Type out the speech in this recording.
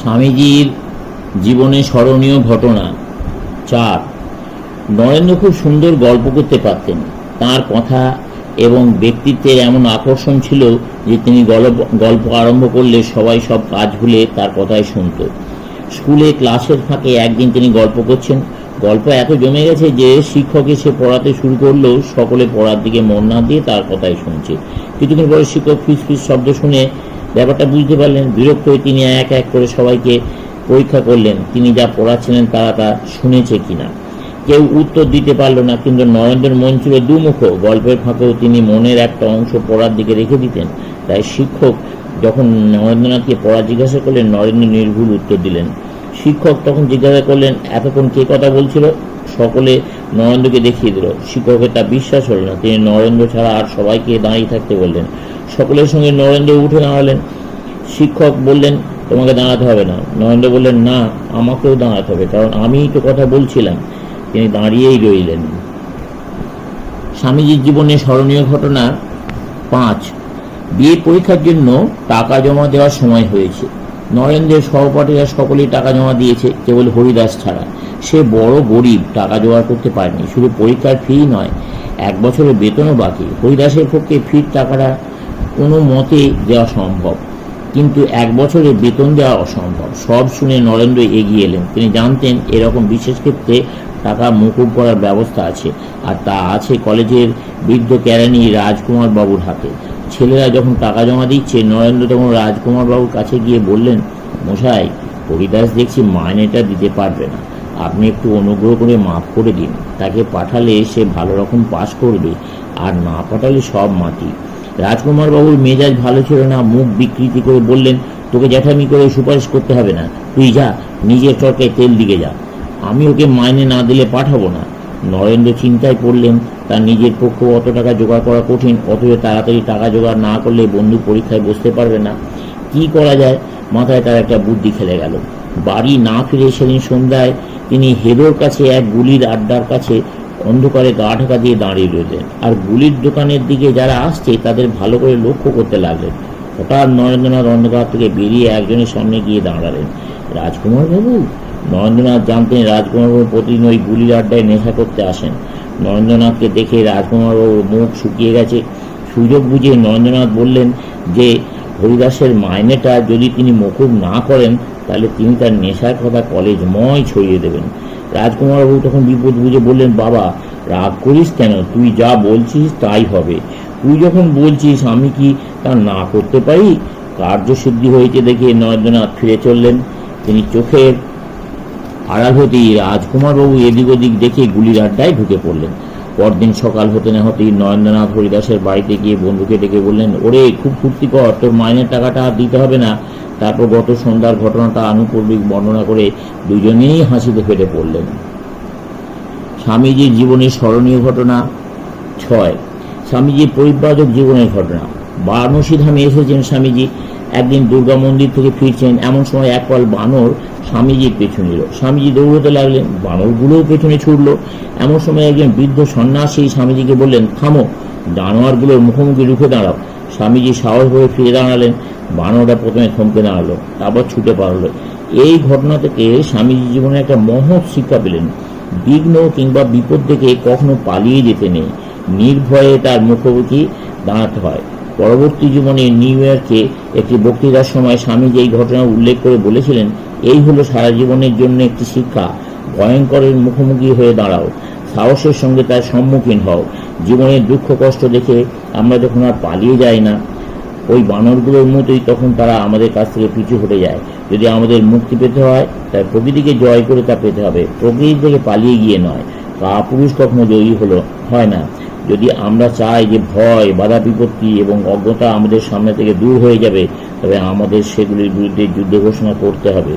স্বামীজির জীবনে স্মরণীয় ঘটনা 4। নরেন্দ্র খুব সুন্দর গল্প করতে পারতেন। তার কথা এবং ব্যক্তিত্বের এমন আকর্ষণ ছিল যে তিনি গল্প আরম্ভ করলে সবাই সব কাজ ভুলে তার কথাই শুনত। স্কুলে ক্লাসের ফাঁকে একদিন তিনি গল্প করছেন। গল্প এত জমে গেছে যে শিক্ষক এসে পড়াতে শুরু করলেও সকলে পড়ার দিকে মন না দিয়ে তার কথাই শুনছে। কিছুদিন পরে শিক্ষক ফিস ফিস শব্দ শুনে ব্যাপারটা বুঝতে পারলেন। বিরক্ত হয়ে তিনি এক এক করে সবাইকে পরীক্ষা করলেন তিনি যা পড়াচ্ছিলেন তারা তা শুনেছে কিনা। কেউ উত্তর দিতে পারল না, কিন্তু নরেন্দ্রের মন ছিল দুমুখ। গল্পের ফাঁকেও তিনি মনের একটা অংশ পড়ার দিকে রেখে দিতেন। তাই শিক্ষক যখন নরেন্দ্রনাথকে পড়া জিজ্ঞাসা করলেন, নরেন্দ্র নির্ভুল উত্তর দিলেন। শিক্ষক তখন জিজ্ঞাসা করলেন, এতক্ষণ কে কথা বলছিল? সকলে নরেন্দ্রকে দেখিয়ে দিল। শিক্ষকের তা বিশ্বাস হল না। তিনি নরেন্দ্র ছাড়া আর সবাইকে দাঁড়িয়ে থাকতে বললেন। সকলের সঙ্গে নরেন্দ্র উঠে দাঁড়ালেন। শিক্ষক বললেন, তোমাকে দাঁড়াতে হবে না। নরেন্দ্র বললেন, না, আমাকেও দাঁড়াতে হবে, কারণ আমিই তো কথা বলছিলাম। তিনি দাঁড়িয়েই রইলেন। স্বামীজির জীবনে স্মরণীয় ঘটনা 5। বিয়ে পরীক্ষার জন্য টাকা জমা দেওয়ার সময় হয়েছে। নরেন্দ্রের সহপাঠীরা সকলেই টাকা জমা দিয়েছে, কেবল হরিদাস ছাড়া। সে বড় গরিব, টাকা জোগাড় করতে পারেনি। শুধু পরীক্ষার ফি নয়, 1 বছরের বেতনও বাকি। হরিদাসের পক্ষে ফির টাকাটা কোনো মতে দেওয়া সম্ভব, কিন্তু 1 বছরের বেতন দেওয়া অসম্ভব। সব শুনে নরেন্দ্র এগিয়ে এলেন। তিনি জানতেন এরকম বিশেষ ক্ষেত্রে টাকা মকুব করার ব্যবস্থা আছে, আর তা আছে কলেজের বৃদ্ধ কেরানি রাজকুমার বাবুর হাতে। ছেলেরা যখন টাকা জমা দিচ্ছে, নরেন্দ্র তখন রাজকুমার বাবুর কাছে গিয়ে বললেন, মশাই, হরিদাস দেখছি মাইনেটা দিতে পারবে না, আপনি একটু অনুগ্রহ করে মাফ করে দিন। তাকে পাঠালে সে ভালো রকম পাশ করবে, আর না পাঠালে সব মাটি। রাজকুমার বাবুর মেজাজ ভালো ছিল না। মুখ বিকৃতি করে বললেন, তোকে জ্যাঠামি করে সুপারিশ করতে হবে না, তুই যা, নিজের চরকায় তেল দিকে যা। আমি ওকে মাইনে না দিলে পাঠাবো না। নরেন্দ্র চিন্তায় পড়লেন। তার নিজের পক্ষে অত টাকা জোগাড় করা কঠিন, অথচ তাড়াতাড়ি টাকা জোগাড় না করলে বন্ধু পরীক্ষায় বসতে পারবে না। কি করা যায়? মাথায় তার একটা বুদ্ধি খেলে গেল। বাড়ি না ফিরে সেদিন সন্ধ্যায় তিনি হেদোর কাছে এক গুলির আড্ডার কাছে অন্ধকারে গা ঢাকা দিয়ে দাঁড়িয়ে রইলেন, আর গুলির দোকানের দিকে যারা আসছে তাদের ভালো করে লক্ষ্য করতে লাগলেন। হঠাৎ নরেন্দ্রনাথ অন্ধকার থেকে বেরিয়ে একজনের সামনে গিয়ে দাঁড়ালেন। রাজকুমার বাবু? নরেন্দ্রনাথ জানতেন রাজকুমার বাবু প্রতিদিন ওই গুলির আড্ডায় নেশা করতে আসেন। নরেন্দ্রনাথকে দেখে রাজকুমার বাবুর মুখ শুকিয়ে গেছে। সুযোগ বুঝে নরেন্দ্রনাথ বললেন যে হরিদাসের মাইনেটা যদি তিনি মকুব না করেন, তাহলে তিনি তার নেশার কথা কলেজময় ছড়িয়ে দেবেন। রাজকুমার বাবু তখন বিপদ বুঝে বললেন, বাবা, রাগ করিস কেন? তুই যা বলছিস তাই হবে। তুই যখন বলছিস, আমি কি তা না করতে পারি? কার্যসিদ্ধি হয়েছে দেখে নরেন্দ্রনাথ ফিরে চললেন। তিনি চোখের আড়াল হতেই রাজকুমার বাবু এদিক ওদিক দেখে গুলির আড্ডায় ঢুকে পড়লেন। পরদিন সকাল হতে না হতেই নরেন্দ্রনাথ হরিদাসের বাড়িতে গিয়ে বন্ধুকে ডেকে বললেন, ওরে, খুব ফুর্তি কর, তোর মাইনের টাকাটা আর দিতে হবে না। তারপর গত সন্ধ্যার ঘটনাটা আনুপূর্বিক বর্ণনা করে দুজনেই হাসিতে ফেটে পড়লেন। স্বামীজির জীবনের স্মরণীয় ঘটনা 6। স্বামীজির পরিব্রাজক জীবনের ঘটনা। বারাণসী ধামে এসেছেন স্বামীজি। একদিন দুর্গা মন্দির থেকে ফিরছেন, এমন সময় এক পাল বানর স্বামীজির পেছন নিল। স্বামীজি দৌড়তে লাগলেন, বানরগুলোও পেছনে ছুটল। এমন সময় একজন বৃদ্ধ সন্ন্যাসী স্বামীজিকে বললেন, থামো, জানোয়ারগুলোর মুখোমুখি রুখে দাঁড়াও। স্বামীজি সাহস হয়ে ফিরে দাঁড়ালেন। বানরটা প্রথমে থমকে দাঁড়ালো, তারপর ছুটে পারলো। এই ঘটনা থেকে স্বামীজি জীবনে একটা মহৎ শিক্ষা পেলেন। বিঘ্ন কিংবা বিপদ থেকে কখনো পালিয়ে যেতে নেই, নির্ভয়ে তার মুখোমুখি দাঁড়াতে হয়। পরবর্তী জীবনে নিউ ইয়র্কে একটি বক্তৃতার সময় স্বামীজি এই ঘটনা উল্লেখ করে বলেছিলেন, এই হলো সারা জীবনের জন্য একটি শিক্ষা। ভয়ঙ্করের মুখোমুখি হয়ে দাঁড়াও, সাহসের সঙ্গে তার সম্মুখীন হও। জীবনের দুঃখ কষ্ট দেখে আমরা যখন আর পালিয়ে যাই না, ওই বানরগুলোর মতোই তখন তারা আমাদের কাছ থেকে পিছু হটে যায়। যদি আমাদের মুক্তি পেতে হয়, তাই প্রকৃতিকে জয় করে তা পেতে হবে, প্রকৃতি থেকে পালিয়ে গিয়ে নয়। কাপুরুষ কখনো জয়ী হয় না। যদি আমরা চাই যে ভয়, বাধা বিপত্তি এবং অজ্ঞতা আমাদের সামনে থেকে দূর হয়ে যাবে, তবে আমাদের সেগুলির বিরুদ্ধে যুদ্ধ ঘোষণা করতে হবে।